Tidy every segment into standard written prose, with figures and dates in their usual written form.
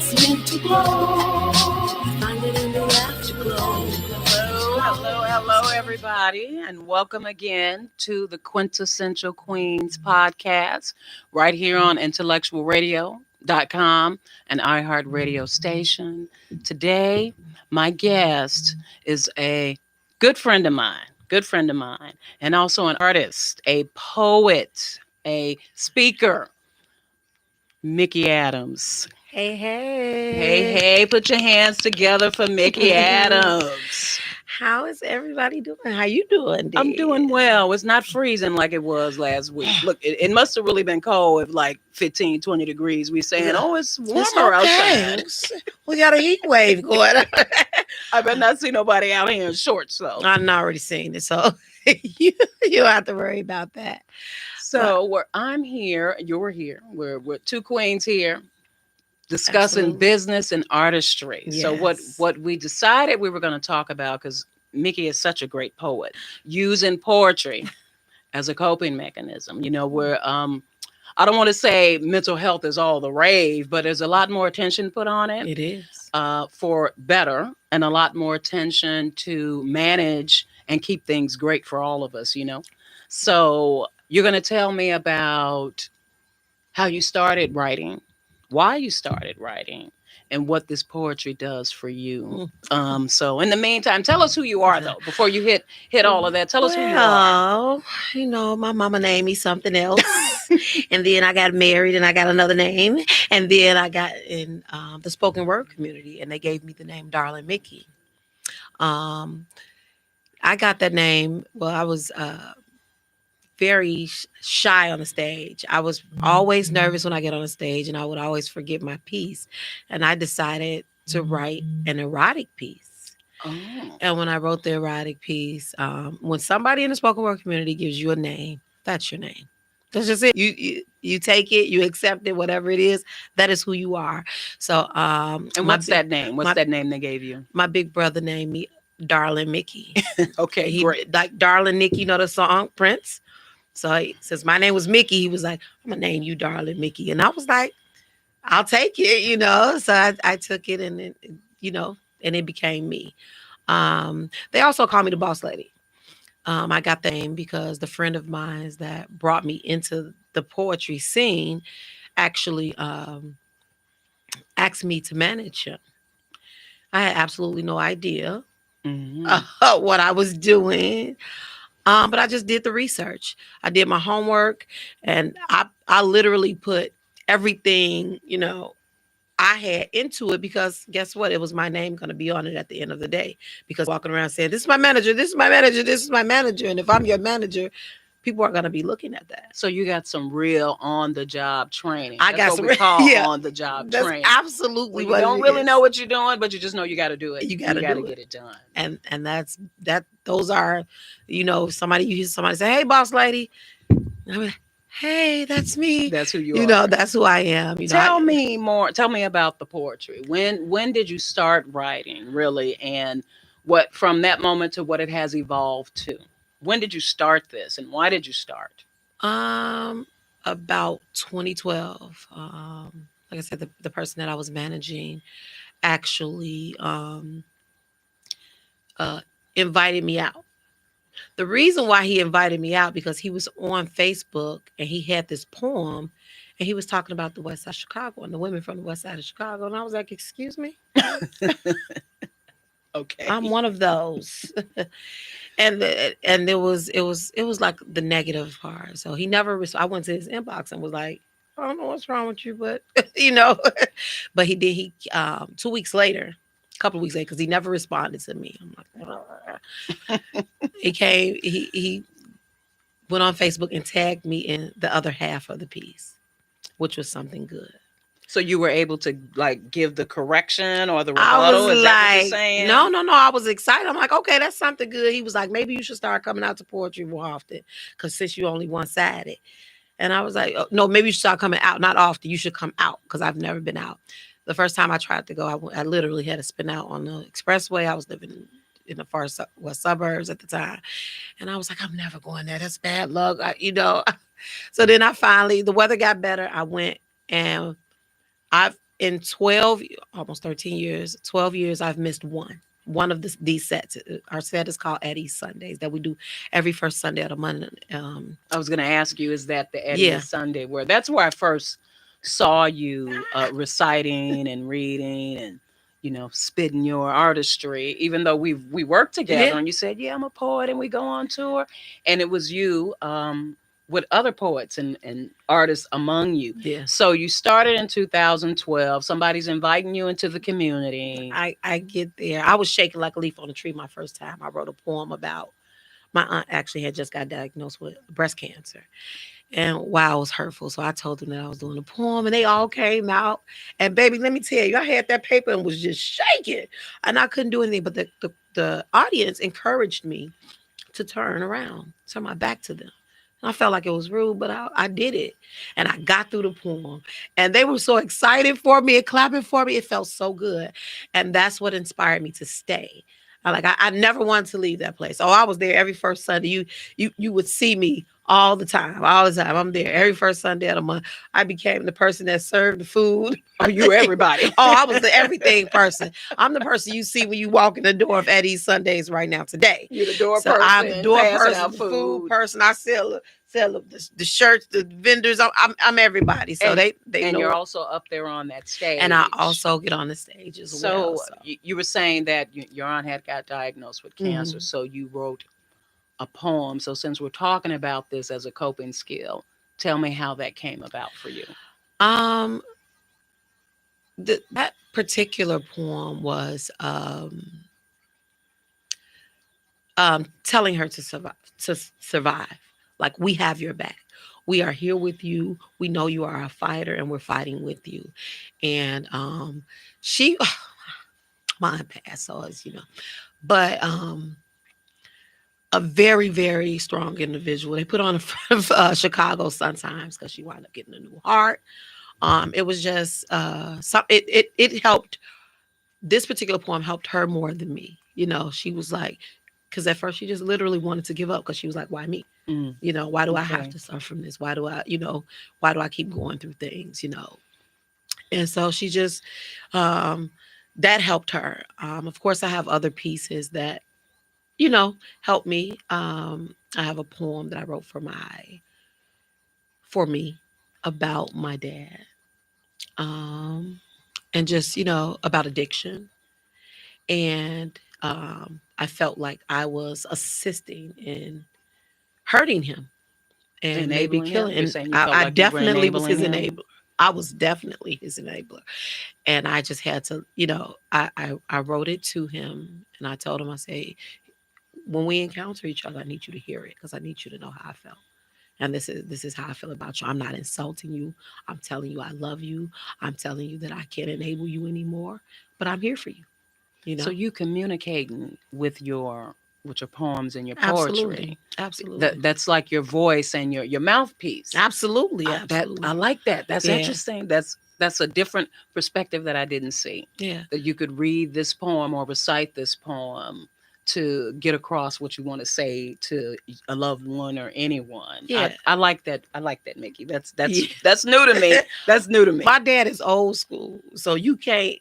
that's meant to grow. Find it in the afterglow. Hello, everybody, and welcome again to the Quintessential Queens podcast right here on IntellectualRadio.com and iHeart Radio station. Today, my guest is a good friend of mine, and also an artist, a poet, a speaker, Mickey Adams. Hey. Hey, put your hands together for Mickey Adams. How is everybody doing? How you doing, Dee? I'm doing well. It's not freezing like it was last week. Look, it must have really been cold at like 15, 20 degrees. We saying, oh, it's warmer outside. We got a heat wave going on. I better not see nobody out here in shorts, though. I'm already seeing it, so you don't have to worry about that. So where I'm here, you're here. We're two queens here discussing Absolutely. business and artistry. Yes. So what we decided we were going to talk about, because Mickey is such a great poet, using poetry as a coping mechanism. You know, where I don't want to say mental health is all the rave, but there's a lot more attention put on it. It is. For better, and a lot more attention to manage and keep things great for all of us, you know. So you're going to tell me about how you started writing, why you started writing, and what this poetry does for you. So in the meantime, tell us who you are, though, before you hit all of that. Tell us who you are. You know, my mama named me something else. And then I got married and I got another name. And then I got in the spoken word community and they gave me the name Darling Mickey. I got that name. Well, I was very shy on the stage. I was always nervous when I get on the stage and I would always forget my piece. And I decided to write an erotic piece. Oh. And when I wrote the erotic piece, when somebody in the spoken word community gives you a name, that's your name. That's just it. You take it, you accept it, whatever it is, that is who you are. So And what's that name? What's that name they gave you? My big brother named me Darling Mickey. Okay, great. Like Darling Nick, you know the song Prince? So since my name was Mickey, he was like, I'm going to name you Darling Mickey. And I was like, I'll take it, you know. So I took it and, and it became me. They also call me the boss lady. I got the name because the friend of mine that brought me into the poetry scene actually asked me to manage him. I had absolutely no idea what I was doing. But I just did the research. I did my homework and I literally put everything, I had into it because guess what? It was my name going to be on it at the end of the day, because walking around saying, this is my manager, this is my manager, this is my manager. And if I'm your manager, people are going to be looking at that. So you got some real on-the-job training. I got what we call yeah, on-the-job that's training. Absolutely. You don't really know what you're doing, but you just know you got to do it. You got to get it done. And that's that. Those are, you hear somebody say, "Hey, boss lady," I mean, "Hey, that's me." That's who you are. You know, that's who I am. Tell me more. Tell me about the poetry. When did you start writing, really, and what from that moment to what it has evolved to? When did you start this, and why did you start? About 2012. Like I said, the person that I was managing actually invited me out. The reason why he invited me out, because he was on Facebook and he had this poem and he was talking about the West Side of Chicago and the women from the West Side of Chicago. And I was like, excuse me? Okay. I'm one of those. And it was like the negative part. So he never, I went to his inbox and was like, I don't know what's wrong with you, but but he did. 2 weeks later, a couple of weeks later, because he never responded to me. I'm like, he went on Facebook and tagged me in the other half of the piece, which was something good. So you were able to give the correction or the rebuttal? I was Is that what you're saying? No. I was excited. I'm like, okay, that's something good. He was like, maybe you should start coming out to poetry more often, because since you only one-sided. And I was like, oh, no, maybe you should start coming out. Not often. You should come out, because I've never been out. The first time I tried to go, I literally had to spin out on the expressway. I was living in the far west suburbs at the time. And I was like, I'm never going there. That's bad luck. So then the weather got better. I went and in 12, almost 13 years, 12 years, I've missed one of these sets. Our set is called Eddie's Sundays that we do every first Sunday of the month. I was going to ask you, is that the Eddie Yeah. Sunday where that's where I first saw you reciting and reading and spitting your artistry, even though we worked together Yeah. and you said, yeah, I'm a poet and we go on tour. And it was you with other poets and artists among you. Yeah. So you started in 2012. Somebody's inviting you into the community. I get there. I was shaking like a leaf on a tree my first time. I wrote a poem about my aunt actually had just got diagnosed with breast cancer. And wow, it was hurtful. So I told them that I was doing a poem and they all came out. And baby, let me tell you, I had that paper and was just shaking. And I couldn't do anything. But the audience encouraged me to turn around, turn my back to them. And I felt like it was rude, but I did it. And I got through the poem. And they were so excited for me and clapping for me. It felt so good. And that's what inspired me to stay. I never wanted to leave that place. Oh, I was there every first Sunday. You would see me all the time. I'm there every first Sunday of the month. I became the person that served the food. Oh, you everybody. Oh, I was the everything person. I'm the person you see when you walk in the door of Eddie's Sundays right now today. You're the door So person. I'm the door passing person, out the food person. I sell the shirts, the vendors. I'm everybody. So and, they and know. you're also up there on that stage. And I also get on the stage as well. So you were saying that your aunt had got diagnosed with cancer. Mhm. So you wrote a poem. So since we're talking about this as a coping skill, tell me how that came about for you. That particular poem was telling her to survive. Like, we have your back. We are here with you. We know you are a fighter and we're fighting with you. And she mine passed, so as but a very, very strong individual. They put on in front of Chicago Sun-Times because she wound up getting a new heart. It was just it helped. This particular poem helped her more than me. She was like, because at first she just literally wanted to give up because she was like, why me? Why do I have to suffer from this? Why do I keep going through things? And so she just that helped her. Of course, I have other pieces that help me. I have a poem that I wrote for me about my dad. And just, about addiction. And I felt like I was assisting in hurting him and maybe Enabling him? killing You're him. saying you felt I like you were definitely was his enabling him? enabler. I was definitely his enabler. And I just had to, I wrote it to him and I told him, I say, when we encounter each other, I need you to hear it because I need you to know how I felt. And this is how I feel about you. I'm not insulting you. I'm telling you I love you. I'm telling you that I can't enable you anymore, but I'm here for you. So you communicating with your poems and your Absolutely. poetry. Absolutely. That's like your voice and your mouthpiece. Absolutely. I like that. That's Yeah. interesting. That's a different perspective that I didn't see. Yeah. That you could read this poem or recite this poem to get across what you want to say to a loved one or anyone. Yeah. I like that. I like that, Mickey. That's Yeah. that's new to me. That's new to me. My dad is old school, so you can't.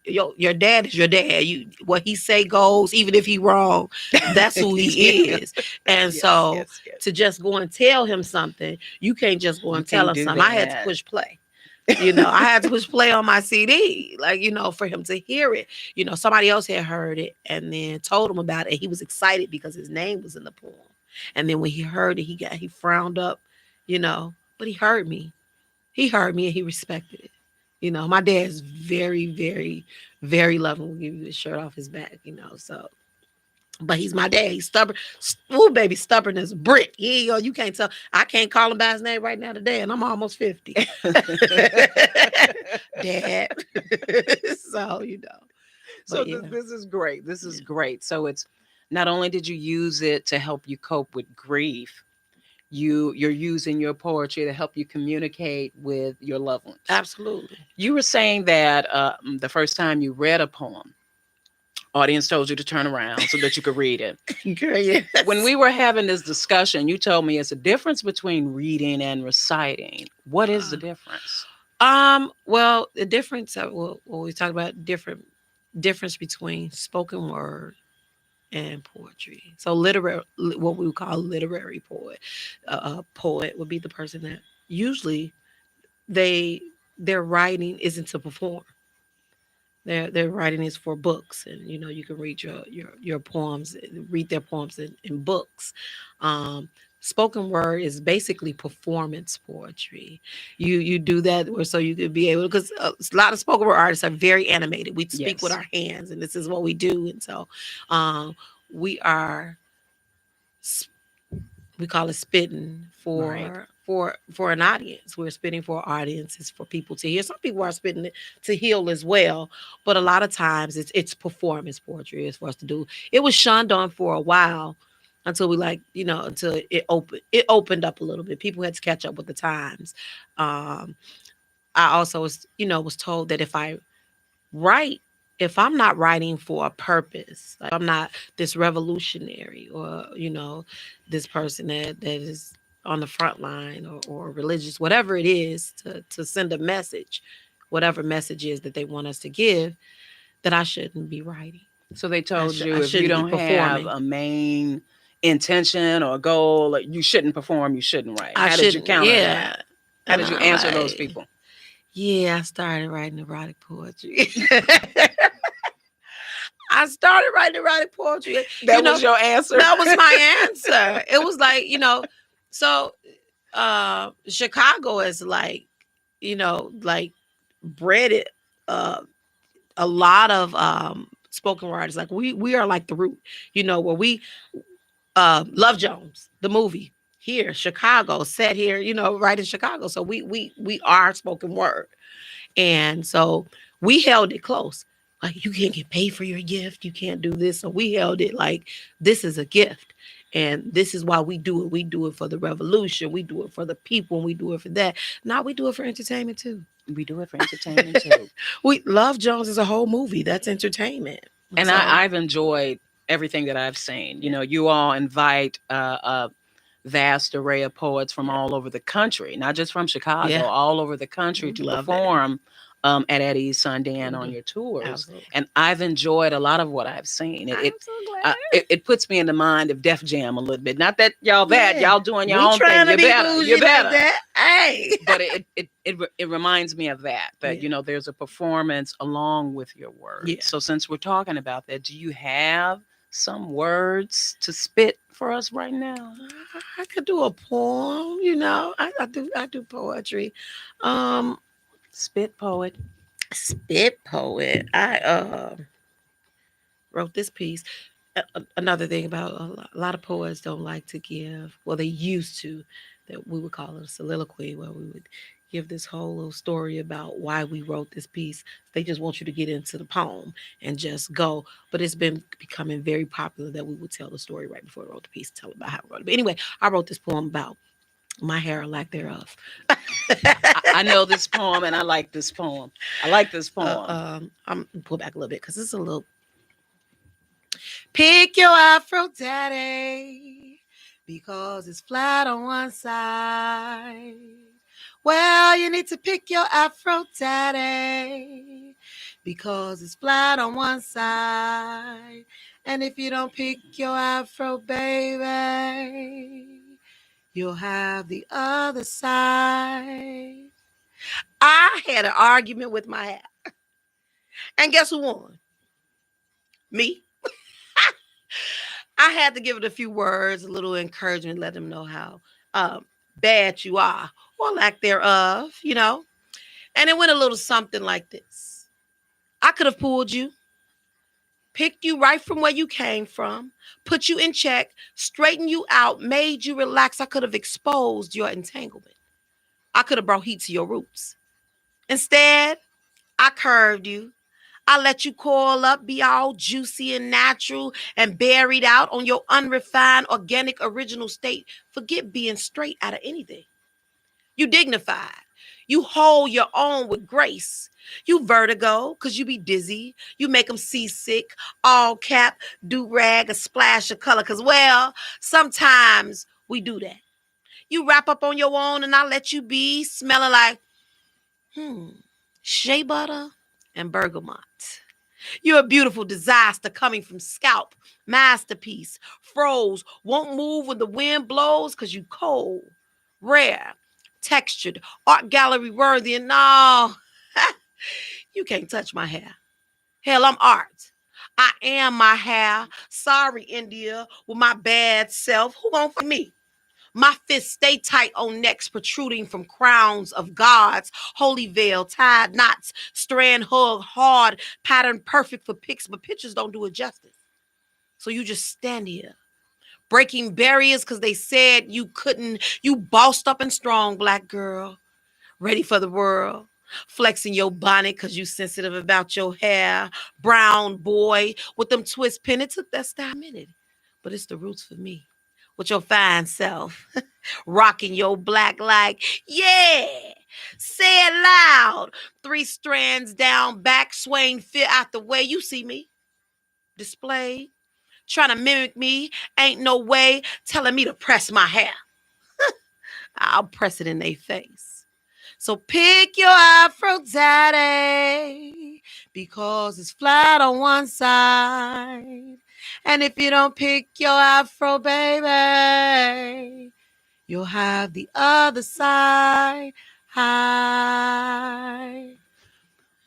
Your dad is your dad. What he say goes, even if he wrong. That's who he is. And so to just go and tell him something, you can't just go and tell him something. I had to push play. I had to push play on my CD, for him to hear it. Somebody else had heard it and then told him about it. And he was excited because his name was in the poem. And then when he heard it, he frowned up, but he heard me. He heard me and he respected it. My dad is very, very, very loving. Will give you his shirt off his back, so. But he's my dad. He's stubborn. Ooh, baby, stubborn as a brick. You can't tell. I can't call him by his name right now today, and I'm almost 50. Dad. So, So this is great. This is great. So it's not only did you use it to help you cope with grief, you're using your poetry to help you communicate with your loved ones. Absolutely. You were saying that the first time you read a poem, audience told you to turn around so that you could read it. Girl, yes. When we were having this discussion, you told me it's a difference between reading and reciting. What is the difference? Well, the difference, well, we talked about difference between spoken word and poetry. So literary, what we would call literary poet, a poet would be the person that usually they their writing isn't to perform. Their writing is for books, and you can read your poems, read their poems in books. Um, Spoken word is basically performance poetry. You do that so you could be able, because a lot of spoken word artists are very animated. We speak with Yes. our hands, and this is what we do, and so um, we are we call it spitting Right. for an audience. We're spitting for audiences, for people to hear. Some people are spitting it to heal as well, but a lot of times it's performance poetry is for us to do. It was shunned on for a while until until it opened up a little bit. People had to catch up with the times. Um, I also was told that write if I'm not writing for a purpose, like I'm not this revolutionary, or this person that is on the front line, or religious, whatever it is, to send a message, whatever message is that they want us to give, that I shouldn't be writing. So they I, told sh- I you if you shouldn't be don't have performing. a main intention or goal, like, you shouldn't perform, you shouldn't write. I How did you shouldn't, counter yeah. that? How And did you I'm answer those like, people? yeah, I started writing erotic poetry. I started writing erotic poetry. That was your answer? That was my answer. It was like, so Chicago is like, like bred it a lot of spoken word artists. Like we are like the root, where we Love Jones, the movie. Here, Chicago, set here, right in Chicago. So we are spoken word. And so we held it close. Like, you can't get paid for your gift. You can't do this. So we held it like this is a gift. And this is why we do it. We do it for the revolution. We do it for the people. And we do it for that. Now we do it for entertainment too. We do it for entertainment too. We Love Jones is a whole movie. That's entertainment. And So I've enjoyed everything that I've seen. yeah, You all invite a vast array of poets from yeah, all over the country, not just from Chicago, yeah. all over the country to Love it. perform at Eddie's Sundan on Mhm. your tours. Absolutely. And I've enjoyed a lot of what I've seen. I'm so glad. It puts me in the mind of Def Jam a little bit. Not that Yeah. y'all doing your We own thing. trying to You be better. You bougie like better. that. Hey. But it reminds me of that Yeah. there's a performance along with your words. Yeah. So since we're talking about that, do you have some words to spit for us right now? I could do a poem, I do poetry. Um Spit, poet. Spit poet. I wrote this piece. Another thing about a lot of poets don't like to give, well, they used to, that we would call it a soliloquy, where we would give this whole little story about why we wrote this piece. They just want you to get into the poem and just go. But it's been becoming very popular that we would tell the story right before we wrote the piece, tell about how we wrote it. But anyway, I wrote this poem about my hair or lack thereof. I know this poem and I like this poem. I like this poem. I'm pull back a little bit because it's a little. Pick your afro, daddy, because it's flat on one side. Well, you need to pick your afro, daddy, because it's flat on one side. And if you don't pick your afro, baby, you'll have the other side. I had an argument with my hair. And guess who won? Me. I had to give it a few words, a little encouragement, let them know how bad you are, or lack thereof. And it went a little something like this. I could have pulled you, picked you right from where you came from, put you in check, straightened you out, made you relax. I could have exposed your entanglement. I could have brought heat to your roots. Instead, I curved you. I let you coil up, be all juicy and natural and buried out on your unrefined, organic, original state. Forget being straight out of anything. You dignified. You hold your own with grace. You vertigo, because you be dizzy. You make them seasick, all cap, do-rag, a splash of color. Because, well, sometimes we do that. You wrap up on your own and I let you be smelling like Shea butter and bergamot. You're a beautiful disaster coming from scalp. Masterpiece. Froze. Won't move when the wind blows because you cold. Rare. Textured. Art gallery worthy. And no, you can't touch my hair. Hell, I'm art. I am my hair. Sorry, India, with my bad self. Who gon' fight me? My fists stay tight on necks protruding from crowns of gods. Holy veil, tied knots, strand hug hard, pattern perfect for pics, but pictures don't do it justice. So you just stand here, breaking barriers because they said you couldn't. You bossed up and strong, black girl, ready for the world. Flexing your bonnet because you sensitive about your hair. Brown boy with them twist pin. It took that style a minute, but it's the roots for me. With your fine self, rocking your black like, yeah, say it loud. 3 strands down, back swaying, fit out the way. You see me displayed, trying to mimic me. Ain't no way telling me to press my hair. I'll press it in their face. So pick your Afro daddy, because it's flat on one side. And if you don't pick your Afro baby, you'll have the other side. Hi.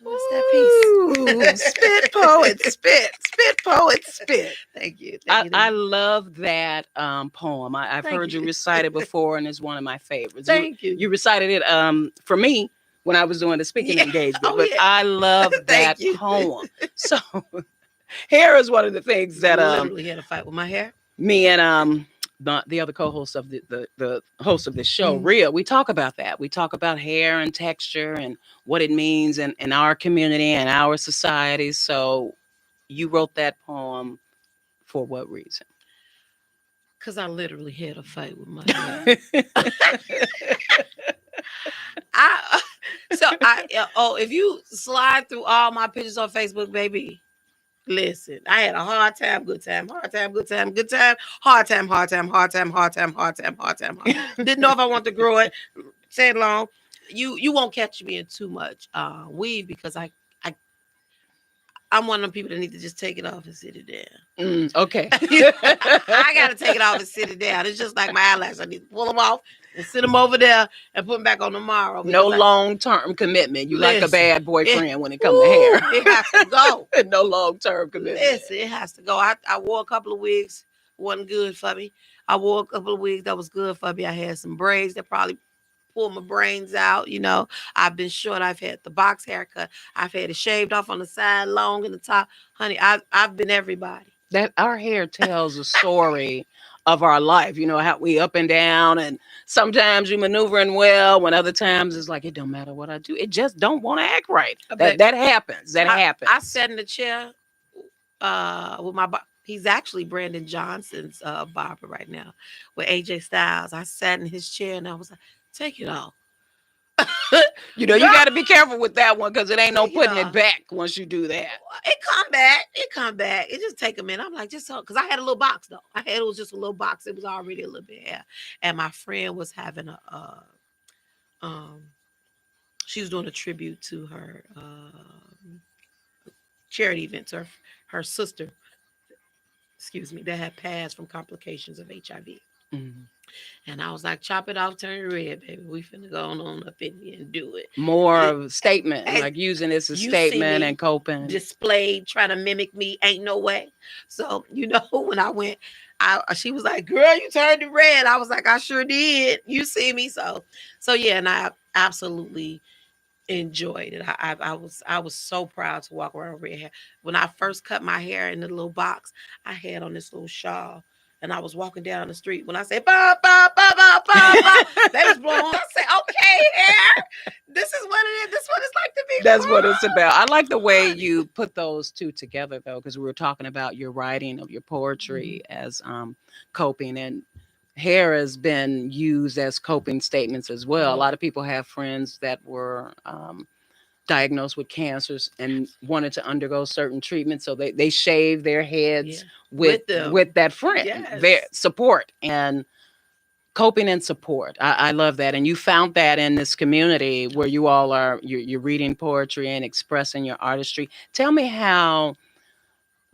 What's that piece? Spit poet, spit poet, spit. Thank you. I love that poem. I've Thank heard you you. recite it before, and it's one of my favorites. Thank you. You recited it for me when I was doing the speaking Yeah. engagement, Oh, but yeah. I love that Thank you. poem. So hair is one of the things that literally had a fight with my hair. me and the other co-host of the host of this show, Mhm. Rhea, we talk about that. We talk about hair and texture and what it means in our community and our society. So you wrote that poem for what reason? Because I literally had a fight with my hair. If you slide through all my pictures on Facebook, baby, listen, I had a hard time, good time, hard time, good time, good time, hard time, hard time, hard time, hard time, hard time, hard time, hard time. Didn't know if I wanted to grow it. Say it long. You won't catch me in too much weave because I'm one of them people that need to just take it off and sit it down. Okay. I gotta take it off and sit it down. It's just like my eyelashes. I need to pull them off and sit them over there and put them back on tomorrow. No long-term commitment. You like a Listen, bad boyfriend when it comes to hair. It has to go. No long-term commitment. Listen, it has to go. I wore a couple of wigs, wasn't good for me. I wore a couple of wigs that was good for me. I had some braids that probably pulled my brains out. You know, I've been short. I've had the box haircut. I've had it shaved off on the side, long in the top. Honey, I've been everybody. That our hair tells a story of our life. You know how we up and down, and sometimes you maneuvering well, when other times it's like it don't matter what I do. It just don't want to act right. That happens. That happens. I sat in the chair with my. He's actually Brandon Johnson's barber right now with AJ Styles. I sat in his chair and I was like, take it off. You know, you got to be careful with that one because it ain't no putting it back once you do that. It come back. It just take a minute. I'm like, just so, because I had a little box though. It was just a little box. It was already a little bit hair. And my friend was having she was doing a tribute to her charity event to her sister, that had passed from complications of HIV. Mm-hmm. And I was like, chop it off, turn it red, baby. We finna go on up in here and do it. More of a statement, like using this as a statement and coping. Displayed, trying to mimic me, ain't no way. So, you know, when I went, she was like, girl, you turned it red. I was like, I sure did. You see me. So yeah, and I absolutely enjoyed it. I was so proud to walk around with red hair. When I first cut my hair in the little box, I had on this little shawl. And I was walking down the street. When I said, ba, ba, ba, ba, ba, ba, they was blowing. I said, okay, hair. This is what it is. This is what it's like to be. That's what it's about. I like the way you put those two together, though, because we were talking about your writing of your poetry as coping. And hair has been used as coping statements as well. A lot of people have friends that were diagnosed with cancers and wanted to undergo certain treatments. So they shave their heads with that friend, their support. And Coping and support. I love that. And you found that in this community where you all are, you're reading poetry and expressing your artistry. Tell me how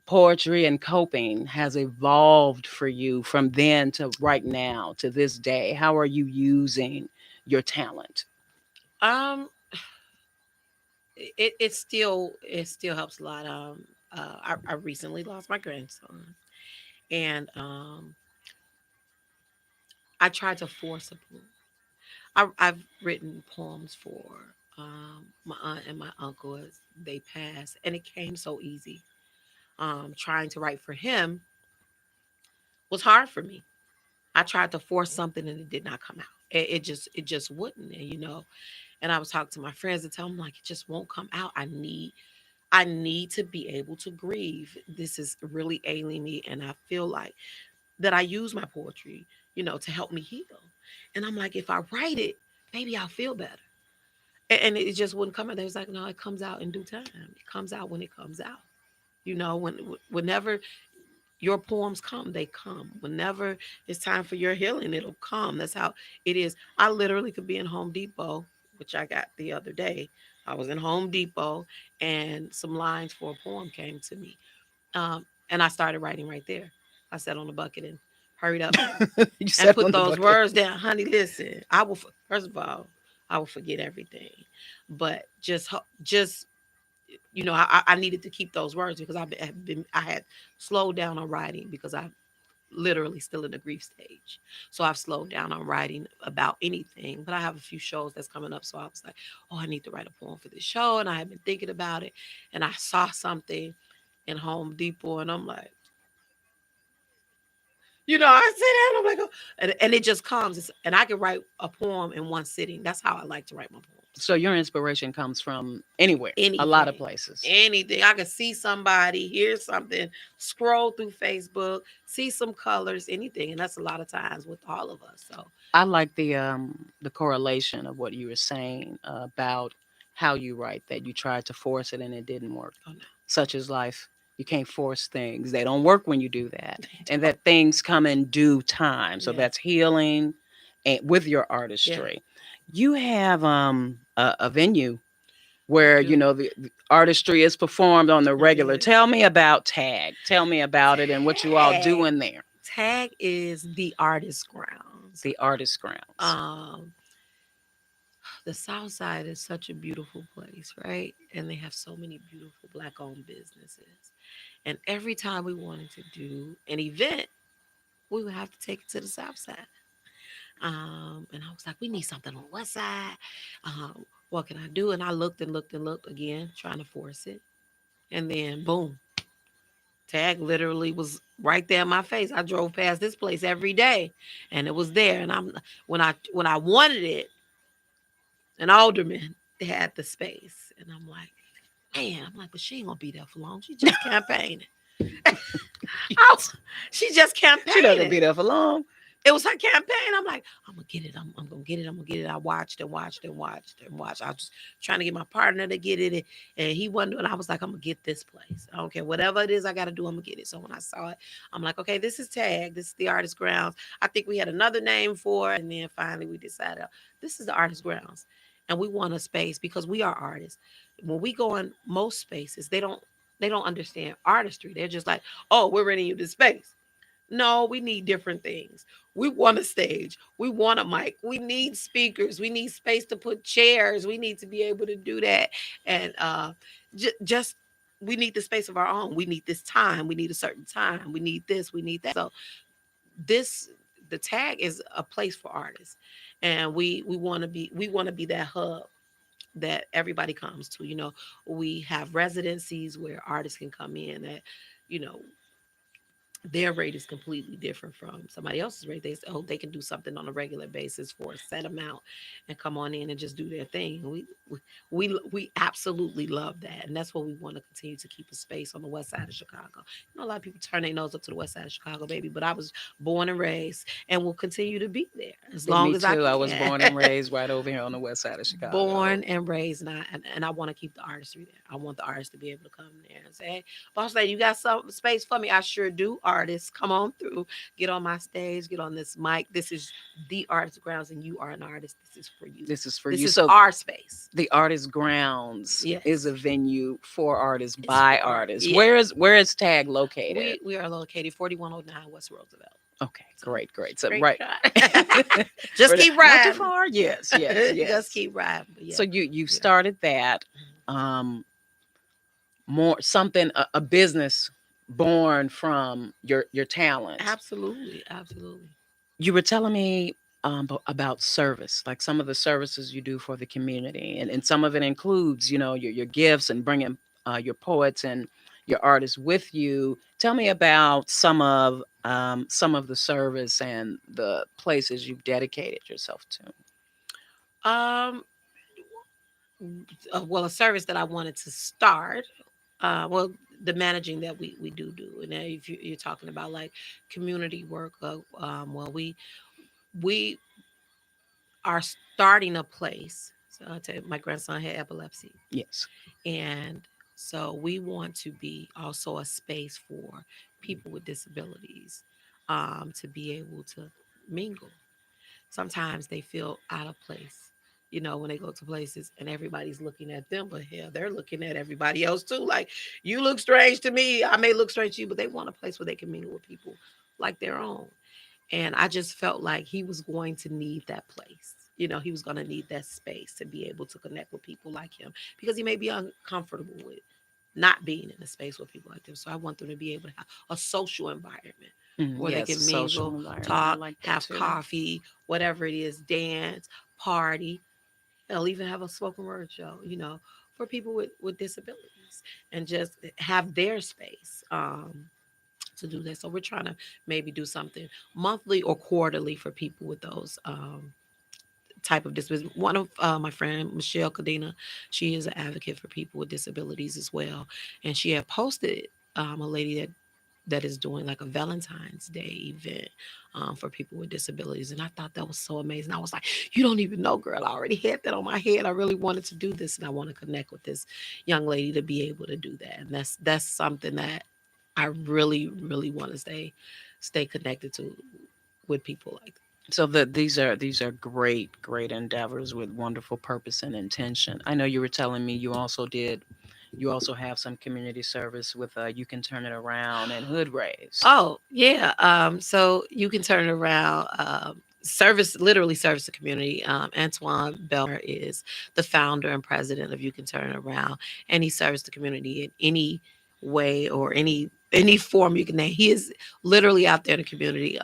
poetry and coping has evolved for you from then to right now to this day. How are you using your talent? Um, it still helps a lot. I recently lost my grandson, and I tried to force a poem. I've written poems for my aunt and my uncle as they passed, and it came so easy. Trying to write for him was hard for me. I tried to force something and it did not come out. It just wouldn't. And and I was talking to my friends and tell them like it just won't come out. I need to be able to grieve. This is really ailing me, and I feel like that I use my poetry, to help me heal. And I'm like, if I write it, maybe I'll feel better. And it just wouldn't come out. They was like, no, it comes out in due time. It comes out when it comes out. Whenever your poems come, they come. Whenever it's time for your healing, it'll come. That's how it is. I literally could be in Home Depot, which I got the other day. I was in Home Depot and some lines for a poem came to me. And I started writing right there. I sat on the bucket and hurried up You and said put on the those bucket. words down. Honey, listen, I will, first of all, I will forget everything. But just I needed to keep those words because I had slowed down on writing because I literally still in the grief stage. So I've slowed down on writing about anything, but I have a few shows that's coming up. So I was like, oh, I need to write a poem for this show. And I had been thinking about it. And I saw something in Home Depot and I'm like, I sit down, I'm like, oh, and it just comes. And I can write a poem in one sitting. That's how I like to write my poems. So your inspiration comes from anywhere, a lot of Anything, places. anything. I can see somebody, hear something, scroll through Facebook, see some colors, anything. And that's a lot of times with all of us. So, I like the correlation of what you were saying about how you write, that you tried to force it and it didn't work. oh no, Such is life. You can't force things. They don't work when you do that. they And don't. that things come in due time. So Yeah, that's healing and with your yeah, artistry. You have a venue I where do. the artistry is performed on the It regular. is. Tell me about Tag. Tell me about it and what you all Tag. doing there. Tag is the artist grounds. The artist grounds. Um, the South Side is such a beautiful place, right? And they have so many beautiful Black-owned businesses. And every time we wanted to do an event, we would have to take it to the South Side. And I was like, we need something on the West Side. What can I do? And I looked and looked and looked again, trying to force it. And then boom, Tag literally was right there in my face. I drove past this place every day, and it was there. And when I wanted it, an alderman had the space, and I'm like, man, I'm like, but she ain't gonna be there for long. She just campaigning. Oh, she just She not gonna campaigning. be there for long. It was her campaign. I'm like, I'm gonna get it. I'm gonna get it. I'm gonna get it. I watched and watched and watched and watched. I was just trying to get my partner to get it, and he wasn't doing. I was like, I'm gonna get this place. I don't care whatever it is I got to do. I'm gonna get it. So when I saw it, I'm like, okay, this is Tag. This is the Artist Grounds. I think we had another name for it, and then finally we decided this is the Artist Grounds, and we want a space because we are artists. When we go in most spaces, they don't understand artistry. They're just like, oh, we're renting you this space. No, we need different things. We want a stage. We want a mic. We need speakers. We need space to put chairs. We need to be able to do that. And just we need the space of our own. We need this time. We need a certain time. We need this. We need that. So this the tag is a place for artists, and we want to be that hub that everybody comes to. We have residencies where artists can come in that you know their rate is completely different from somebody else's rate. They say, oh, they can do something on a regular basis for a set amount and come on in and just do their thing. We absolutely love that, and that's what we want to continue to keep a space on the west side of Chicago. A lot of people turn their nose up to the west side of Chicago, baby, but I was born and raised, and will continue to be there as Yeah, me long as I too. I was can. born and raised right over here on the west side of Chicago. Born and raised, and I want to keep the artistry there. I want the artists to be able to come there and say, hey, boss lady, you got some space for me? I sure do. All artist, come on through, get on my stage, get on this mic. This is the Artist Grounds, and you are an artist. This is for you. This is for This you. is So our space. the Artist Grounds is Yes. a venue for artists It's by for art. artists. Yeah. Where is Tag located? We are located 4109 West Roosevelt. Okay, So great. So great right. try. Just keep Not too riding. far. Yes. Just keep riding. But yeah. So you Yeah. started that more something a business born from your talent. Absolutely. Absolutely. You were telling me about service, like some of the services you do for the community, and some of it includes, your gifts and bringing your poets and your artists with you. Tell me about some of the service and the places you've dedicated yourself to. Um, well, a service that I wanted to start. Well, the managing that we do, and then if you're talking about like community work, well, we are starting a place. So I tell you, my grandson had epilepsy, Yes. and so we want to be also a space for people with disabilities, to be able to mingle. Sometimes they feel out of place, when they go to places and everybody's looking at them, but hell, they're looking at everybody else too. Like, you look strange to me, I may look strange to you, but they want a place where they can mingle with people like their own. And I just felt like he was going to need that place. He was going to need that space to be able to connect with people like him, because he may be uncomfortable with not being in a space with people like them. So I want them to be able to have a social environment where they Yes, a can social mingle, environment. I talk, like that have too. coffee, whatever it is, dance, party. They'll even have a spoken word show, for people with disabilities, and just have their space to do that. So we're trying to maybe do something monthly or quarterly for people with those type of disabilities. One of my friend, Michelle Cadena, she is an advocate for people with disabilities as well. And she had posted a lady that is doing like a Valentine's Day event for people with disabilities. And I thought that was so amazing. I was like, you don't even know, girl. I already had that on my head. I really wanted to do this, and I want to connect with this young lady to be able to do that. And that's something that I really, really want to stay connected to, with people like that. So these are great endeavors with wonderful purpose and intention. I know you were telling me you also have some community service with You Can Turn It Around and Hood Raised. Oh, yeah. So you can turn it around. Literally service the community. Antoine Belmer is the founder and president of You Can Turn It Around, and he serves the community in any way or any form you can name. He is literally out there in the community.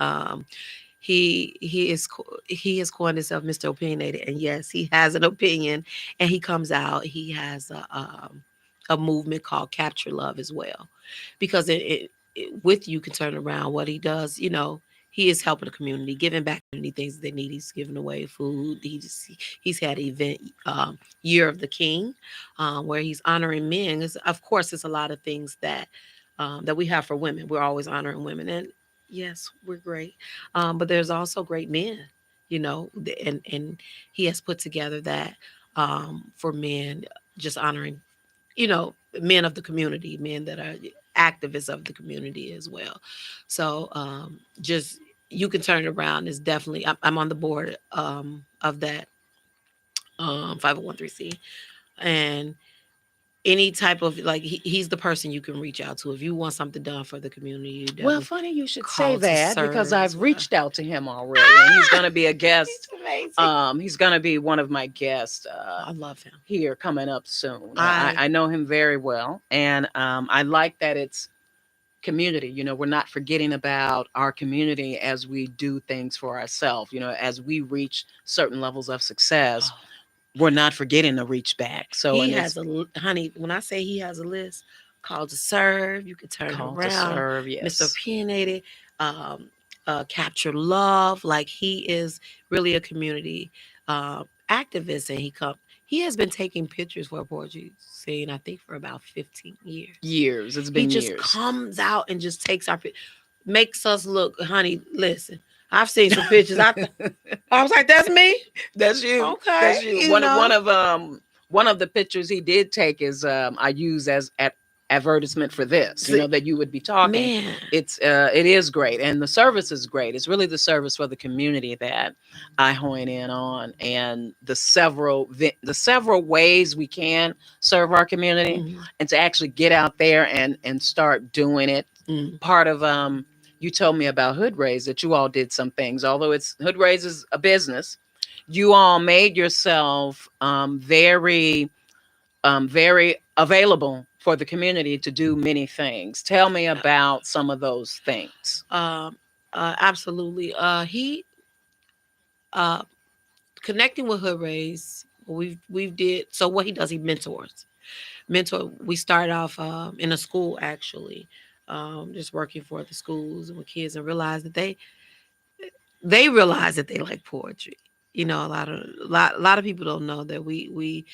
He has coined himself Mr. Opinionated, and yes, he has an opinion, and he comes out. He has a movement called Capture Love as well, because with You Can Turn Around, what he does, he is helping the community, giving back to community things they need. He's giving away food. He's had an event, Year of the King, where he's honoring men. Of course, there's a lot of things that we have for women. We're always honoring women, and yes, we're great. But there's also great men, and he has put together that for men, just honoring, men of the community, men that are activists of the community as well. So just You Can Turn It Around is definitely, I'm on the board of that 501c, and any type of, like, he's the person you can reach out to if you want something done for the community. You Well, definitely funny you should say call to that, because serve as I've well. reached out to him already, and he's going to be a guest. He's amazing. He's going to be one of my guests I love him. here coming up soon. I I know him very well, and I like that it's community. We're not forgetting about our community as we do things for ourselves. As we reach certain levels of success, oh, we're not forgetting to reach back. So, he and has it's honey, when I say he has a list, called to serve, You Can Turn It call to Around, serve. Mr. Yes. Opinionated, Capture Love. Like, he is really a community activist, and he has been taking pictures for a poetry scene, I think, for about 15 years. Years. It's He been just years. comes out and just takes makes us look, honey, listen. I've seen some pictures. I was like, that's me. That's you. Okay. That's you. One of the pictures he did take is I use as advertisement for this, See, that you would be talking. man. It is great, and the service is great. It's really the service for the community that I hone in on, and the several ways we can serve our community, Mhm. and to actually get out there and start doing it. Mm. Part of you told me about Hood Raise, that you all did some things. Although it's Hood Raise is a business, you all made yourself very available for the community to do many things. Tell me Yeah. about some of those things. Um, Absolutely. He uh connecting with Hood Rays. We've did so. What he does, he mentors. We started off in a school actually, just working for the schools and with kids, and realized that they realize that they like poetry. A lot of people don't know that we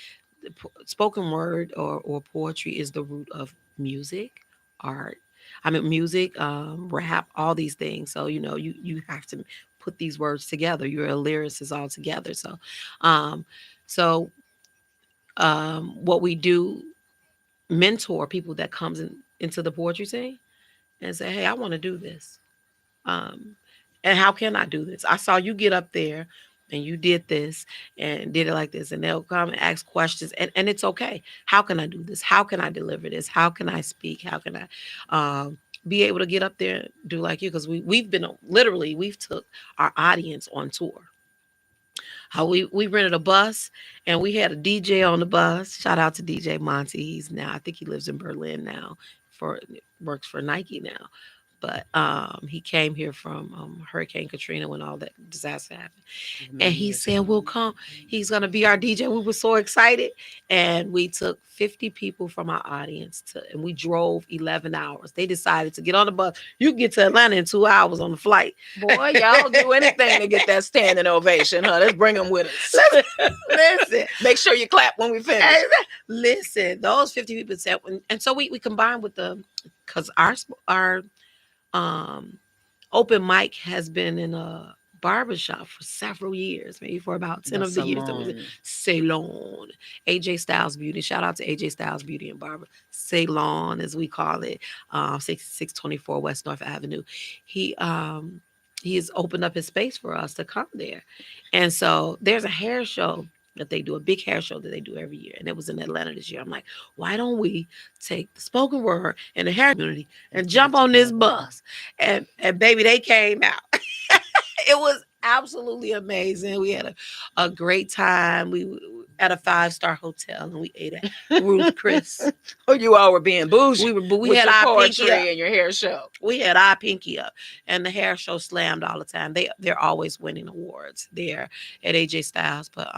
spoken word or poetry is the root of music, art. I mean, music, rap, all these things. So you have to put these words together. You're a lyricist all together. Um, so what we do, mentor people that comes into the poetry scene and say, hey, I want to do this. Um, and how can I do this? I saw you get up there and you did this and did it like this. And they'll come and ask questions. And it's okay. How can I do this? How can I deliver this? How can I speak? How can I be able to get up there and do like you? Because we've been literally, we've took our audience on tour. How we rented a bus and we had a DJ on the bus. Shout out to DJ Monty. He's now, I think he lives in Berlin now, for works for Nike now. But he came here from Hurricane Katrina when all that disaster happened. And Many he years said, ago. we'll come. He's going to be our DJ. We were so excited. And we took 50 people from our audience and we drove 11 hours. They decided to get on the bus. You can get to Atlanta in 2 hours on the flight. Boy, y'all do anything to get that standing ovation, huh? Let's bring them with us. Listen, Make sure you clap when we finish. listen, those 50 people said, and so we combined with because our um, open mic has been in a barbershop for several years, maybe for about 10 The of the years that was in salon. Ceylon. AJ Styles Beauty. Shout out to AJ Styles Beauty and Barber. Ceylon, as we call it, 624 West North Avenue. He has opened up his space for us to come there. And so there's a hair show that they do, a big hair show that they do every year. And it was in Atlanta this year. I'm like, why don't we take the spoken word and the hair community and Put it jump on this together. bus? And baby, they came out. It was absolutely amazing. We had a great time. We at a 5-star hotel and we ate at Ruth Chris. Oh, you all were being bougie But we with had your our pinky up. poetry and your hair show. We had our pinky up, and the hair show slammed all the time. They're always winning awards there at AJ Styles. But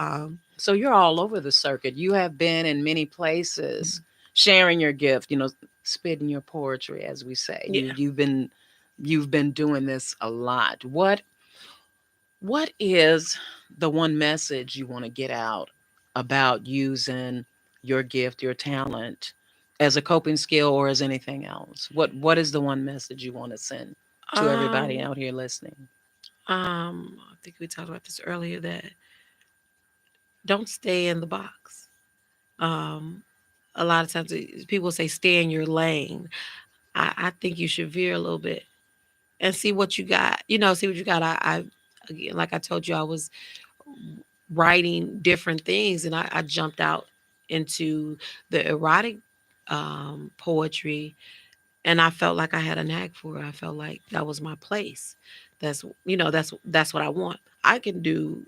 So you're all over the circuit. You have been in many places sharing your gift, spitting your poetry, as we say. yeah. You've been doing this a lot. What is the one message you want to get out about using your gift, your talent as a coping skill or as anything else? What is the one message you want to send to everybody Um, out here listening? I think we talked about this earlier, that don't stay in the box. Um, a lot of times people say stay in your lane. I think you should veer a little bit and see what you got. See what you got. I again, like I told you, I was writing different things, and I jumped out into the erotic poetry, and I felt like I had a knack for it. I felt like that was my place. That's what I want. I can do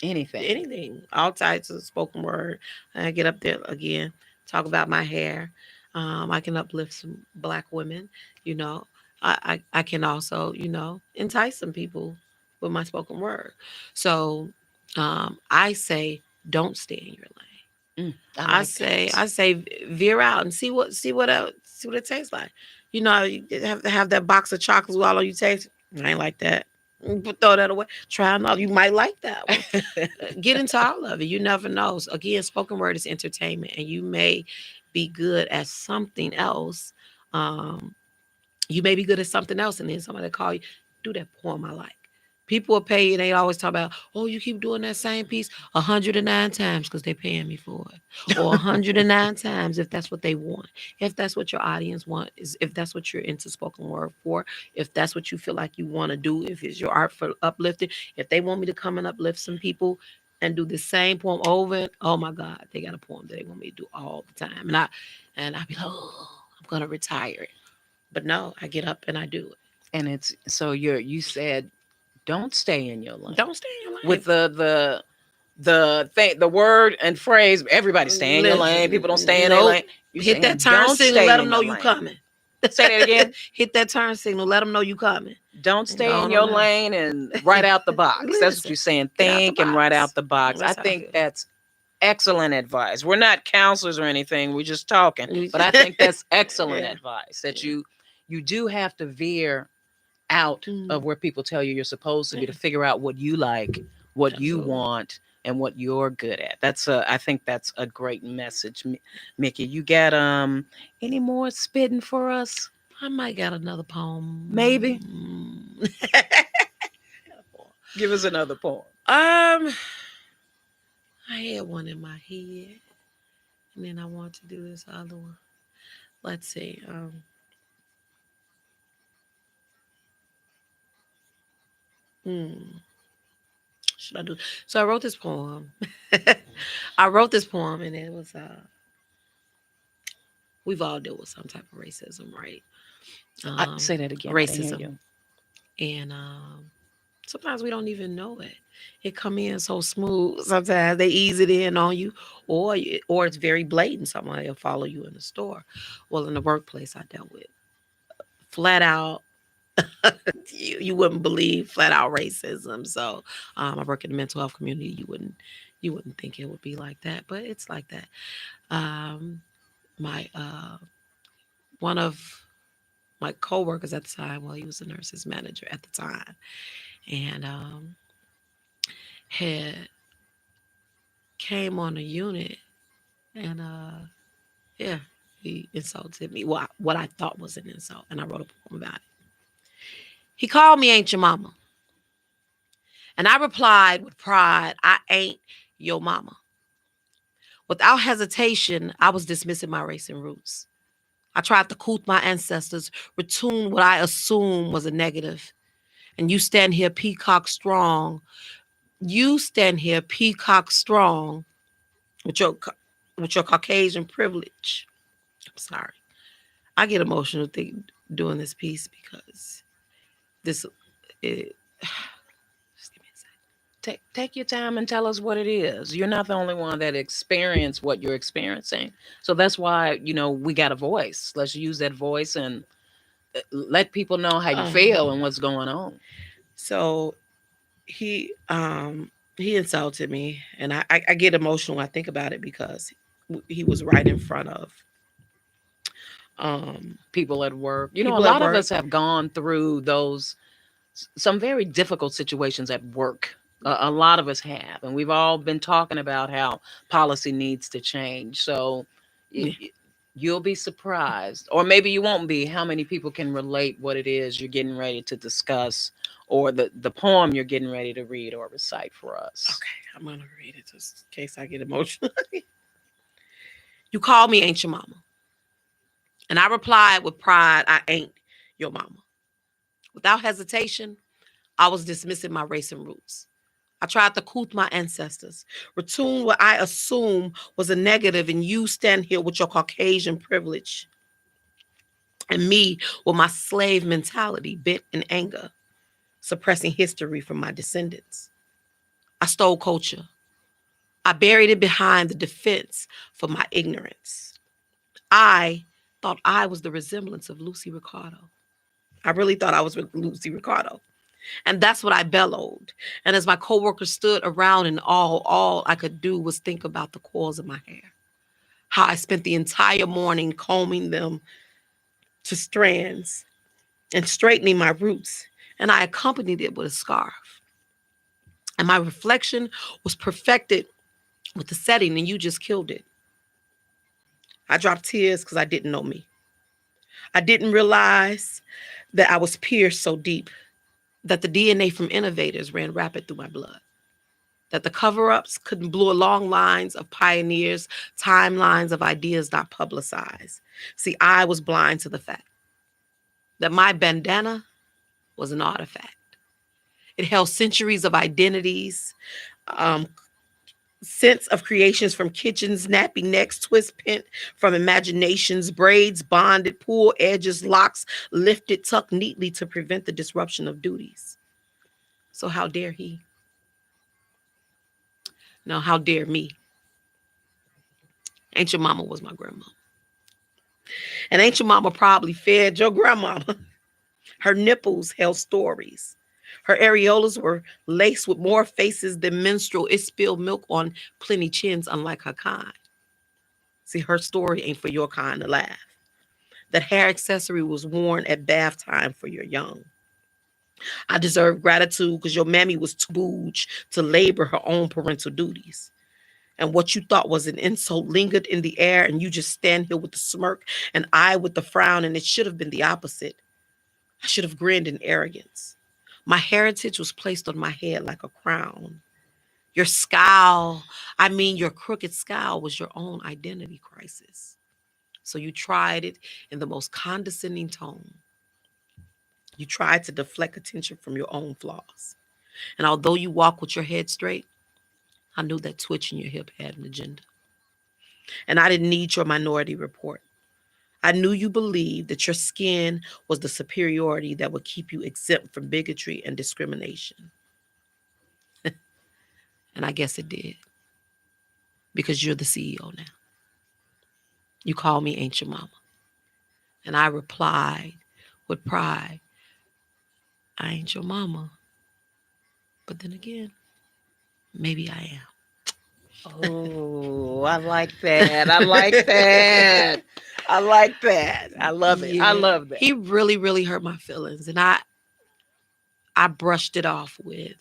Anything. anything, all types of spoken word. I get up there again, talk about my hair. I can uplift some Black women. You know, I can also entice some people with my spoken word. So I say don't stay in your lane. I I like say that. I say veer out and see what it tastes like. You have to have that box of chocolates with all of you taste. I ain't like that. Throw that away. Try another. You might like that one. Get into all of it. You never know. So again, spoken word is entertainment, and you may be good at something else. You may be good at something else, and then somebody call you, do that poem I like. People will pay you. They always talk about, oh, you keep doing that same piece 109 times because they're paying me for it. Or 109 times if that's what they want. If that's what your audience want, is if that's what you're into spoken word for, if that's what you feel like you want to do, if it's your art for uplifting, if they want me to come and uplift some people and do the same poem over and oh my God, they got a poem that they want me to do all the time. And I be like, oh, I'm gonna retire it. But no, I get up and I do it. And it's so you said don't stay in your lane. Don't stay in your With lane. the thing, the word and phrase, everybody stay in your lane. People don't stay in their lane. Nope. You Hit that saying turn don't signal. stay Let in them know your you lane. coming. Say that again. Hit that turn signal. Let them know you coming. Don't And stay go in on your out. lane and right out the box. That's what Listen, you're saying. get out the Think and right out box. the box. I That's how I think feel. that's excellent advice. We're not counselors or anything. We're just talking. We- But I think that's excellent yeah. advice that Yeah. you do have to veer out of Mm, where people tell you you're supposed to be yeah. to figure out what you like, what you Absolutely. want, and what you're good at. I think that's a great message, Mickey. You got any more spitting for us? I might got another poem. Maybe. Give us another poem. I had one in my head, and then I want to do this other one. Let's see. Hmm, should I do? So I wrote this poem. I wrote this poem, and it was we've all dealt with some type of racism, right? Say that again. I didn't hear Racism, you. and sometimes we don't even know it. It come in so smooth. Sometimes they ease it in on you, or it's very blatant. Somebody will follow you in the store. Well, in the workplace, I dealt with flat out. You wouldn't believe flat out racism. So I work in the mental health community. You wouldn't think it would be like that, but it's like that. My one of my coworkers at the time, well, he was a nurse's manager at the time, and had came on a unit and yeah, he insulted me. Well, what I thought was an insult, and I wrote a poem about it. He called me "Ain't Your Mama," and I replied with pride, "I ain't your mama." Without hesitation, I was dismissing my race and roots. I tried to coot my ancestors, retune what I assumed was a negative. And you stand here peacock strong. You stand here peacock strong with your Caucasian privilege. I'm sorry. I get emotional doing this piece because this it, just give me a second. Take your time and tell us what it is. You're not the only one that experienced what you're experiencing. So that's why, we got a voice. Let's use that voice and let people know how you feel and what's going on. So he insulted me, and I get emotional when I think about it because he was right in front of um People at work. A people at lot of work. us have gone through some very difficult situations at work. A lot of us have, and we've all been talking about how policy needs to change. So Yeah. you'll be surprised, or maybe you won't be, how many people can relate what it is you're getting ready to discuss, or the poem you're getting ready to read or recite for us. Okay, I'm gonna read it just in case I get emotional. You call me "Ain't Your Mama," and I replied with pride, "I ain't your mama." Without hesitation, I was dismissing my race and roots. I tried to coot my ancestors, retune what I assume was a negative, and you stand here with your Caucasian privilege, and me with my slave mentality bent in anger, suppressing history from my descendants. I stole culture. I buried it behind the defense for my ignorance. I thought I was the resemblance of Lucy Ricardo. I really thought I was with Lucy Ricardo. And that's what I bellowed. And as my coworkers stood around and all I could do was think about the coils of my hair. How I spent the entire morning combing them to strands and straightening my roots. And I accompanied it with a scarf. And my reflection was perfected with the setting, and you just killed it. I dropped tears because I didn't know me. I didn't realize that I was pierced so deep that the DNA from innovators ran rapid through my blood, that the cover-ups couldn't blur long lines of pioneers, timelines of ideas not publicized. See, I was blind to the fact that my bandana was an artifact. It held centuries of identities, sense of creations from kitchens, nappy necks, twist pent from imaginations, braids, bonded, pull edges, locks, lifted, tucked neatly to prevent the disruption of duties. So how dare he? No, how dare me? Ancient Mama was my grandma. And Ancient Mama probably fed your grandmama. Her nipples held stories. Her areolas were laced with more faces than minstrel. It spilled milk on plenty chins, unlike her kind. See, her story ain't for your kind to laugh. That hair accessory was worn at bath time for your young. I deserve gratitude because your mammy was too booge to labor her own parental duties. And what you thought was an insult lingered in the air, and you just stand here with the smirk and I with the frown, and it should have been the opposite. I should have grinned in arrogance. My heritage was placed on my head like a crown. Your scowl, your crooked scowl was your own identity crisis. So you tried it in the most condescending tone. You tried to deflect attention from your own flaws. And although you walk with your head straight, I knew that twitch in your hip had an agenda. And I didn't need your minority report. I knew you believed that your skin was the superiority that would keep you exempt from bigotry and discrimination. And I guess it did. Because you're the CEO now. You call me Ancient Mama. And I replied with pride, I ain't your mama. But then again, maybe I am. Oh, I like that. I like that. I like that. I love it. Yeah. I love that. He really, really hurt my feelings. And I brushed it off with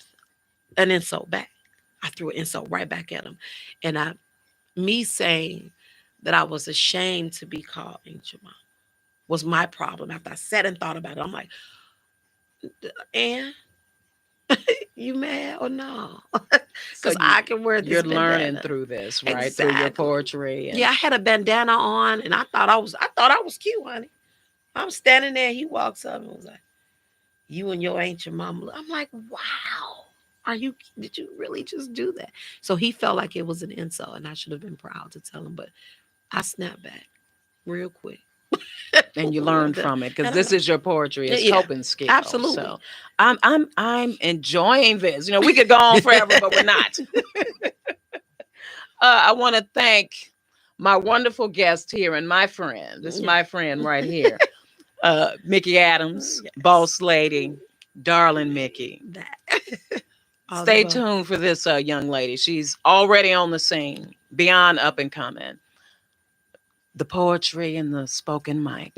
an insult back. I threw an insult right back at him. And me saying that I was ashamed to be called Ancient Mama was my problem. After I sat and thought about it, I'm like, and you mad or no? Because So I can wear this You're bandana. learning through this, right? Through your Exactly. poetry. And Yeah, I had a bandana on, and I thought I was cute, honey. I'm standing there. He walks up and was like, "You and your Ancient Mama." I'm like, "Wow, did you really just do that?" So he felt like it was an insult, and I should have been proud to tell him, but I snapped back real quick. and you learned from it because And this is your poetry. It's Yeah, coping skill. absolutely. So I'm enjoying this. We could go on forever, but we're not. I want to thank my wonderful guest here and my friend. This is my friend right here, Mickey Adams, Yes. boss lady, darling Mickey. that. All Stay the tuned for this young lady. She's already on the scene, beyond up and coming. The poetry and the spoken mic.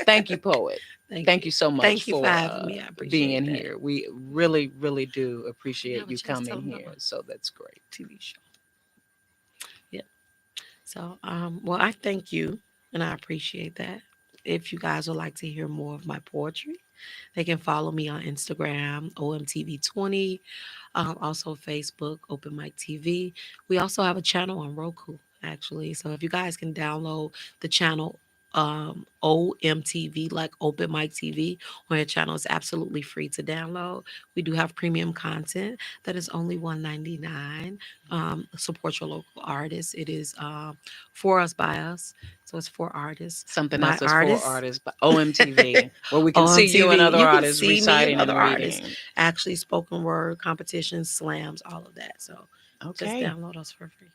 Thank you, poet. Thank you so much Thank you for for having me. I appreciate being that. here. We really, really do Yeah, appreciate but you just tell coming them here. about So that's great. TV show. Yeah. So, well, I thank you, and I appreciate that. If you guys would like to hear more of my poetry, they can follow me on Instagram, OMTV20, also Facebook, Open Mic TV. We also have a channel on Roku, actually. So if you guys can download the channel OMTV, like Open Mic TV, on your channel, is absolutely free to download. We do have premium content that is only $1.99. Support your local artists. It is for us, by us. So it's for artists. Something by else is artists. for artists, but OMTV, where we can see you and OMTV. other You can artists see me and reciting and other artists. reading. Actually, spoken word competitions, slams, all of that. So just Okay. download us for free.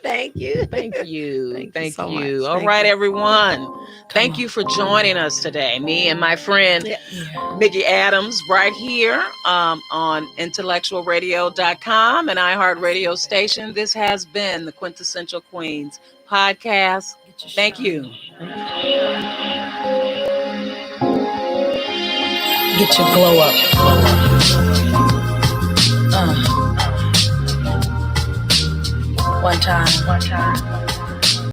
Thank you. Thank you. Thank you Thank so you. much. All Thank right, you. everyone. Thank you for joining us today. Me and my friend Yeah. Mickey Adams right here on IntellectualRadio.com and iHeart Radio Station. This has been the Quintessential Queens podcast. Thank you. Get your glow up. One time.